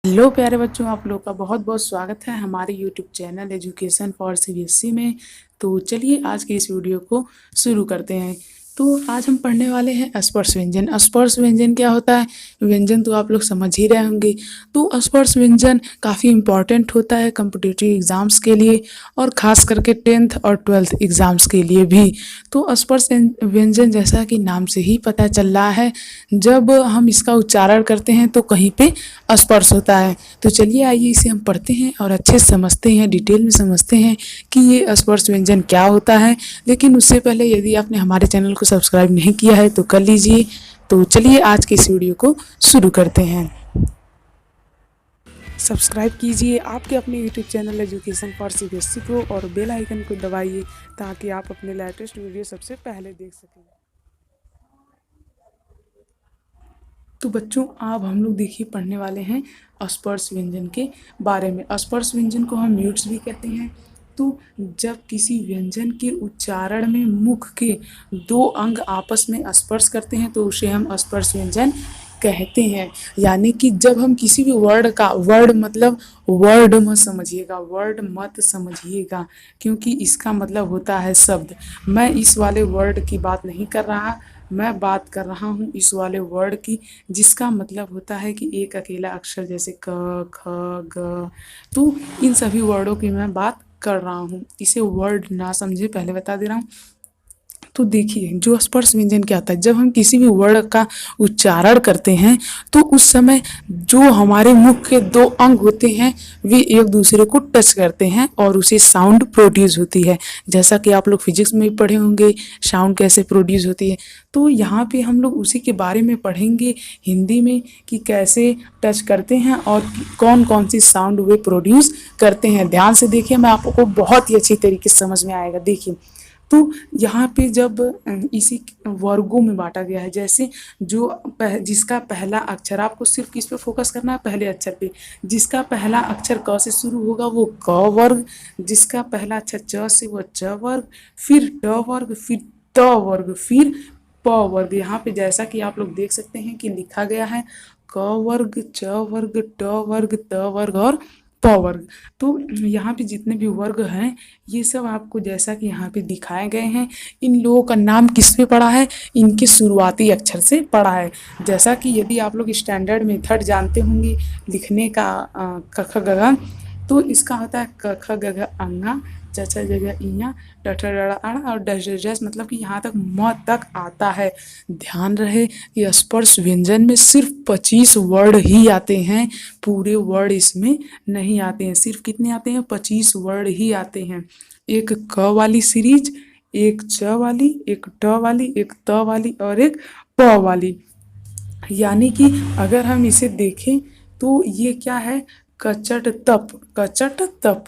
Hello प्यारे बच्चों, आप लोग का बहुत बहुत स्वागत है हमारे YouTube channel education for CBSE में। तो चलिए आज के इस वीडियो को शुरू करते हैं। तो आज हम पढ़ने वाले हैं स्पर्श व्यंजन। स्पर्श व्यंजन क्या होता है? व्यंजन तो आप लोग समझ ही रहे होंगे। तो स्पर्श व्यंजन काफ़ी इम्पॉर्टेंट होता है कॉम्पिटिटिव एग्ज़ाम्स के लिए, और ख़ास करके 10th और 12th एग्ज़ाम्स के लिए भी। तो स्पर्श व्यंजन जैसा कि नाम से ही पता चल रहा है, जब हम इसका उच्चारण करते हैं तो कहीं पे स्पर्श होता है। तो चलिए आइए इसे हम पढ़ते हैं और अच्छे से समझते हैं, डिटेल में समझते हैं कि ये स्पर्श व्यंजन क्या होता है। लेकिन उससे पहले यदि आपने हमारे चैनल को सब्सक्राइब नहीं किया है तो कर लीजिए। तो चलिए आज की इस वीडियो को शुरू करते हैं। सब्सक्राइब कीजिए आपके अपने YouTube channel education for CBSE को, और बेल आइकन को दबाइए ताकि आप अपने लेटेस्ट वीडियो सबसे पहले देख सकें। तो बच्चों, अब हम लोग देखिए पढ़ने वाले हैं स्पर्श व्यंजन के बारे में। स्पर्श व्यंजन को हम म्यूट्स भी कहते हैं। तो जब किसी व्यंजन के उच्चारण में मुख के दो अंग आपस में स्पर्श करते हैं तो उसे हम स्पर्श व्यंजन कहते हैं। यानी कि जब हम किसी भी वर्ड का, वर्ड मतलब वर्ड मत समझिएगा, वर्ड मत समझिएगा, क्योंकि इसका मतलब होता है शब्द। मैं इस वाले वर्ड की बात नहीं कर रहा, मैं बात कर रहा हूँ इस वाले वर्ड की जिसका मतलब होता है कि एक अकेला अक्षर, जैसे क, ख, ग। तो इन सभी वर्डों की मैं बात कर रहा हूँ। इसे वर्ड ना समझे, पहले बता दे रहा हूँ। तो देखिए, जो स्पर्श व्यंजन क्या होता है, जब हम किसी भी वर्ड का उच्चारण करते हैं तो उस समय जो हमारे मुख के दो अंग होते हैं वे एक दूसरे को टच करते हैं और उसे साउंड प्रोड्यूस होती है। जैसा कि आप लोग फिजिक्स में भी पढ़े होंगे साउंड कैसे प्रोड्यूस होती है। तो यहाँ पे हम लोग उसी के बारे में पढ़ेंगे हिंदी में कि कैसे टच करते हैं और कौन कौन सी साउंड वे प्रोड्यूस करते हैं। ध्यान से देखिए, मैं आपको बहुत ही अच्छी तरीके से समझ में आएगा। देखिए, तो यहाँ पे जब इसी वर्गों में बांटा गया है, जैसे जो जिसका पहला अक्षर, आपको सिर्फ किस पे फोकस करना है? पहले अक्षर पे। जिसका पहला अक्षर क से शुरू होगा वो क वर्ग, जिसका पहला अक्षर च से वो च वर्ग, फिर ट वर्ग, फिर त वर्ग, फिर प वर्ग। यहाँ पे जैसा कि आप लोग देख सकते हैं कि लिखा गया है क वर्ग, च वर्ग, ट वर्ग, त वर्ग और प वर्ग। तो यहाँ पे जितने भी वर्ग हैं ये सब आपको जैसा कि यहाँ पे दिखाए गए हैं, इन लोगों का नाम किस पे पड़ा है? इनके शुरुआती अक्षर से पड़ा है। जैसा कि यदि आप लोग स्टैंडर्ड मेथड जानते होंगे लिखने का, क ख ग घ, तो इसका होता है क ख ग घ अंगा, च छ ज झ इया, ट ठ ड ढ़ अ और ड ढ ढ, मतलब कि यहाँ तक म तक आता है। ध्यान रहे कि स्पर्श व्यंजन में सिर्फ 25 वर्ड ही आते हैं, पूरे वर्ड इसमें नहीं आते हैं। सिर्फ कितने आते हैं? 25 वर्ड ही आते हैं। एक क वाली सीरीज, एक च वाली, एक ट वाली, एक त वाली और एक प वाली। यानी कि अगर हम इसे देखें तो ये क्या है? कचट तप, कचट तप।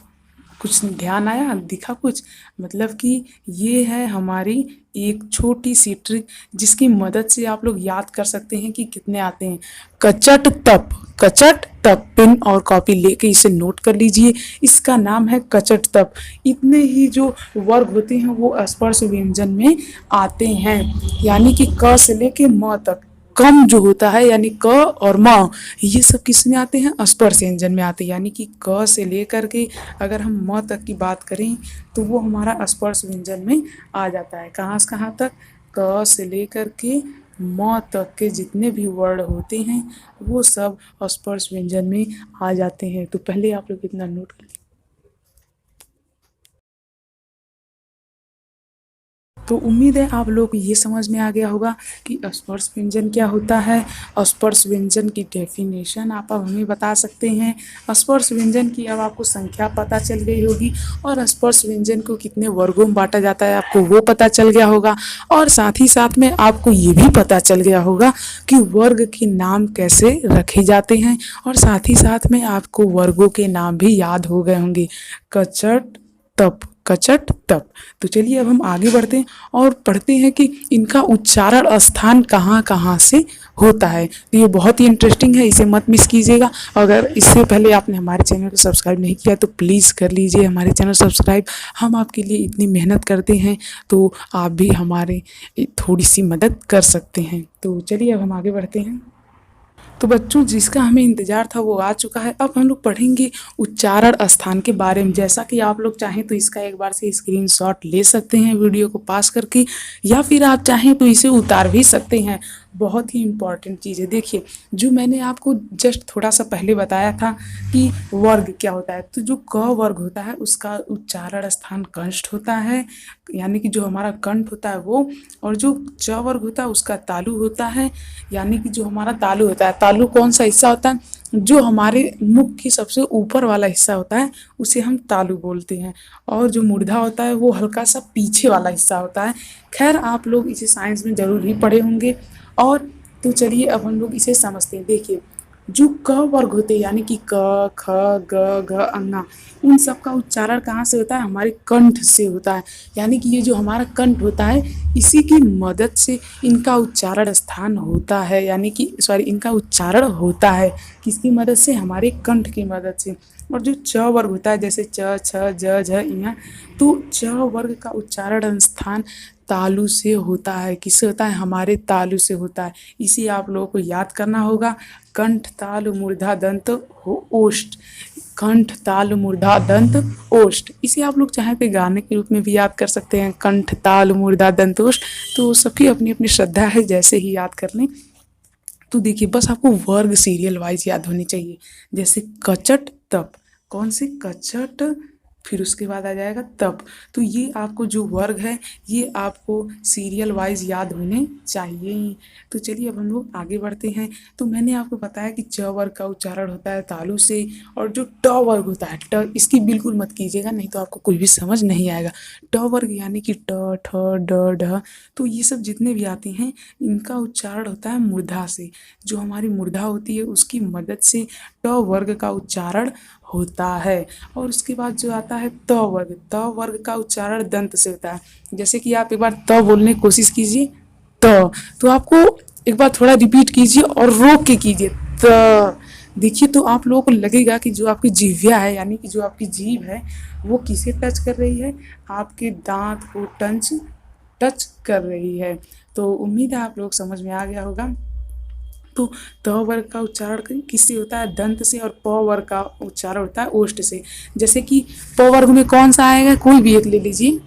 कुछ ध्यान आया, दिखा कुछ? मतलब कि ये है हमारी एक छोटी सी ट्रिक जिसकी मदद से आप लोग याद कर सकते हैं कि कितने आते हैं। कचट तप, कचट तप। पेन और कॉपी लेके इसे नोट कर लीजिए, इसका नाम है कचट तप। इतने ही जो वर्ग होते हैं वो स्पर्श व्यंजन में आते हैं। यानी कि क से लेके म तक कम जो होता है, यानी क और म, ये सब किस में आते हैं? स्पर्श व्यंजन में आते हैं। यानी कि क से लेकर के अगर हम म तक की बात करें तो वो हमारा स्पर्श व्यंजन में आ जाता है। कहाँ से कहाँ तक? क से लेकर के म तक के जितने भी वर्ड होते हैं वो सब स्पर्श व्यंजन में आ जाते हैं। तो पहले आप लोग इतना नोट कर लीजिए। तो उम्मीद है आप लोग को ये समझ में आ गया होगा कि स्पर्श व्यंजन क्या होता है। स्पर्श व्यंजन की डेफिनेशन आप अब हमें बता सकते हैं। स्पर्श व्यंजन की अब आपको संख्या पता चल गई होगी, और स्पर्श व्यंजन को कितने वर्गों में बांटा जाता है आपको वो पता चल गया होगा। और साथ ही साथ में आपको ये भी पता चल गया होगा कि वर्ग के नाम कैसे रखे जाते हैं, और साथ ही साथ में आपको वर्गों के नाम भी याद हो गए होंगे। कचट तप, कचट तप। तो चलिए अब हम आगे बढ़ते हैं और पढ़ते हैं कि इनका उच्चारण स्थान कहाँ कहाँ से होता है। तो ये बहुत ही इंटरेस्टिंग है, इसे मत मिस कीजिएगा। अगर इससे पहले आपने हमारे चैनल को सब्सक्राइब नहीं किया तो प्लीज़ कर लीजिए हमारे चैनल सब्सक्राइब। हम आपके लिए इतनी मेहनत करते हैं तो आप भी हमारे थोड़ी सी मदद कर सकते हैं। तो चलिए अब हम आगे बढ़ते हैं। तो बच्चों जिसका हमें इंतज़ार था वो आ चुका है। अब हम लोग पढ़ेंगे उच्चारण स्थान के बारे में। जैसा कि आप लोग चाहें तो इसका एक बार से स्क्रीनशॉट ले सकते हैं वीडियो को पास करके, या फिर आप चाहें तो इसे उतार भी सकते हैं। बहुत ही इम्पॉर्टेंट चीज़ है। देखिए, जो मैंने आपको जस्ट थोड़ा सा पहले बताया था कि वर्ग क्या होता है, तो जो क वर्ग होता है उसका उच्चारण स्थान कंठ होता है, यानी कि जो हमारा कंठ होता है वो, और जो च वर्ग होता है उसका तालु होता है, यानी कि जो हमारा तालु होता है। तालु कौन सा हिस्सा होता है? जो हमारे मुख की सबसे ऊपर वाला हिस्सा होता है उसे हम तालु बोलते हैं, और जो मूर्धा होता है वो हल्का सा पीछे वाला हिस्सा होता है। खैर, आप लोग इसे साइंस में ज़रूर ही पढ़े होंगे। और तो चलिए अब हम लोग इसे समझते हैं। देखिए, जो क वर्ग होते हैं यानी कि क, ख, ग, घ, अंगा, उन सब का उच्चारण कहाँ से होता है? हमारे कंठ से होता है। यानी कि ये जो हमारा कंठ होता है इसी की मदद से इनका उच्चारण स्थान होता है, यानी कि सॉरी इनका उच्चारण होता है। किसकी मदद से? हमारे कंठ की मदद से। और जो च वर्ग होता है जैसे च, छ, ज, झ, इं, तो च वर्ग का उच्चारण स्थान तालु से होता है। किससे होता है? हमारे तालु से होता है। इसे आप लोगों को याद करना होगा। कंठ तालु मूर्धा दंत ओष्ठ, कंठ तालु मूर्धा दंत ओष्ठ। इसे आप लोग चाहे तो गाने के रूप में भी याद कर सकते हैं, कंठ तालु मूर्धा दंत ओष्ठ। तो सबकी अपनी अपनी श्रद्धा है, जैसे ही याद कर लें। तो देखिए, बस आपको वर्ग सीरियल वाइज याद होनी चाहिए। जैसे कचट तप, कौन से? कचट, फिर उसके बाद आ जाएगा तप। तो ये आपको जो वर्ग है ये आपको सीरियल वाइज याद होने चाहिए। तो चलिए अब हम लोग आगे बढ़ते हैं। तो मैंने आपको बताया कि च वर्ग का उच्चारण होता है तालु से, और जो ट वर्ग होता है, ट, इसकी बिल्कुल मत कीजिएगा, नहीं तो आपको कुछ भी समझ नहीं आएगा। ट वर्ग यानी कि ट, ठ, ड, ढ, तो ये सब जितने भी आते हैं इनका उच्चारण होता है मूर्धा से। जो हमारी मूर्धा होती है उसकी मदद से ट वर्ग का उच्चारण होता है। और उसके बाद जो आता है त वर्ग, त वर्ग का उच्चारण दंत से होता है। जैसे कि आप एक बार त बोलने की कोशिश कीजिए, त, तो आपको एक बार थोड़ा रिपीट कीजिए और रोक के कीजिए, त। देखिए, तो आप लोगों को लगेगा कि जो आपकी जिह्वा है यानी कि जो आपकी जीभ है वो किसे टच कर रही है? आपके दांत को टच कर रही है। तो उम्मीद है आप लोग समझ में आ गया होगा। तो त वर्ग का उच्चारण किससे होता है? दंत से। और प वर्ग का उच्चारण होता है ओष्ठ से। जैसे कि प वर्ग में कौन सा आएगा? कोई भी एक ले लीजिए।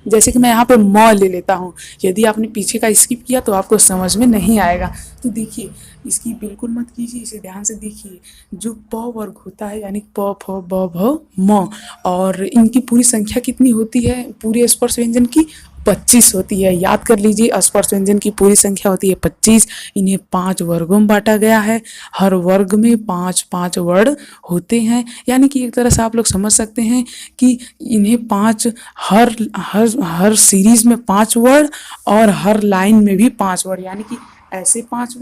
जैसे कि मैं यहाँ पे म ले लेता हूँ। यदि आपने पीछे का स्किप किया तो आपको समझ में नहीं आएगा। तो देखिए, इसकी बिल्कुल मत कीजिए, इसे ध्यान से देखिए। जो प वर्ग होता है यानी प, फ, ब, भ, म, और इनकी पूरी संख्या कितनी होती है पूरे स्पर्श व्यंजन की? 25 होती है। याद कर लीजिए, स्पर्श व्यंजन की पूरी संख्या होती है 25। इन्हें 5 वर्गों में बांटा गया है। हर वर्ग में 5-5 वर्ण होते हैं, यानी कि एक तरह से आप लोग समझ सकते हैं कि इन्हें 5, हर हर हर सीरीज में 5 वर्ण, और हर लाइन में भी 5 वर्ण, यानी कि ऐसे 5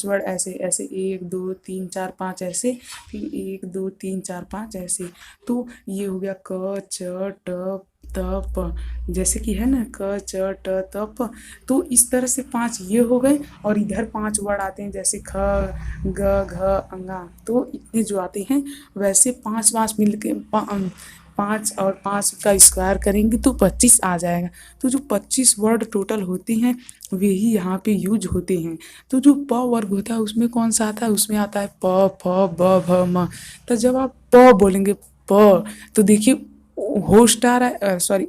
वर्ण ऐसे ऐसे 1 2 3 4 5 ऐसे, फिर 1 2 3 4 5 ऐसे। तो ये हो गया क च ट तप, जैसे कि है ना, क च ट तप। तो इस तरह से 5 ये हो गए, और इधर 5 वर्ड आते हैं जैसे ख, ग, घ, अंगा। तो इतने जो आते हैं वैसे 5 मिल के 5 और 5 का स्क्वायर करेंगे तो 25 आ जाएगा। तो जो 25 वर्ड टोटल होते हैं वे ही यहाँ पे यूज होते हैं। तो जो प वर्ग होता है उसमें कौन सा आता है? उसमें आता है प, फ, ब, भ, म। तो जब आप प बोलेंगे प, तो देखिए होस्ट आ रहा है, सॉरी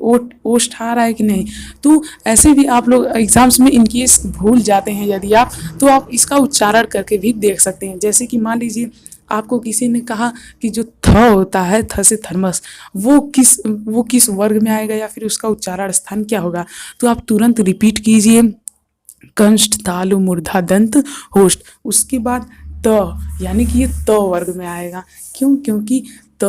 ओस्ट आ रहा है कि नहीं? तो ऐसे भी आप लोग एग्जाम्स में इनकेस भूल जाते हैं यदि आप, तो आप इसका उच्चारण करके भी देख सकते हैं। जैसे कि मान लीजिए आपको किसी ने कहा कि जो थ होता है, थ से थर्मस, वो किस वर्ग में आएगा या फिर उसका उच्चारण स्थान क्या होगा? तो आप तुरंत रिपीट कीजिए, कंष्ठ तालु मूर्धा दंत होस्ट। उसके बाद त, यानी कि ये त वर्ग में आएगा। क्यों? क्योंकि त,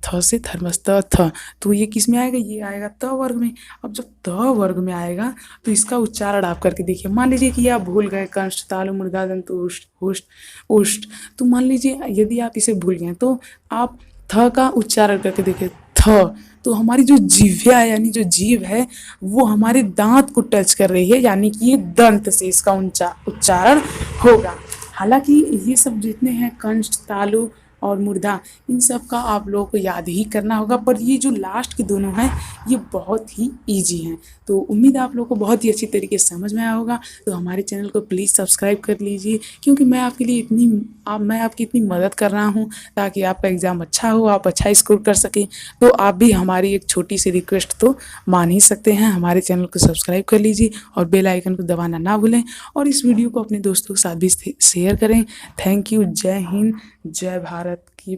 थ से थर्मस, त, थ, तो ये किस में आएगा? ये आएगा त वर्ग में। अब जब त वर्ग में आएगा तो इसका उच्चारण आप करके देखिए। मान लीजिए कि आप भूल गए कंष्ठ तालु मूर्धा दंत ओष्ठ होस्ट ओष्ठ, तो मान लीजिए यदि आप इसे भूल गए तो आप थ का उच्चारण करके देखिए, थ। तो हमारी जो जिह्वा है यानी जो जीभ है वो हमारे दांत को टच कर रही है, यानी कि ये दंत से इसका उच्चारण होगा। हालांकि ये सब जितने हैं कंष्ठ तालु और मुर्दा, इन सब का आप लोगों को याद ही करना होगा, पर ये जो लास्ट के दोनों हैं ये बहुत ही ईजी हैं। तो उम्मीद है आप लोगों को बहुत ही अच्छी तरीके से समझ में आया होगा। तो हमारे चैनल को प्लीज़ सब्सक्राइब कर लीजिए, क्योंकि मैं आपके लिए मैं आपकी इतनी मदद कर रहा हूँ ताकि आपका एग्ज़ाम अच्छा हो, आप अच्छा स्कोर कर सकें। तो आप भी हमारी एक छोटी सी रिक्वेस्ट तो मान ही सकते हैं। हमारे चैनल को सब्सक्राइब कर लीजिए और बेल आइकन को दबाना ना भूलें, और इस वीडियो को अपने दोस्तों के साथ भी शेयर करें। Thank you. जय हिंद, जय भारत की।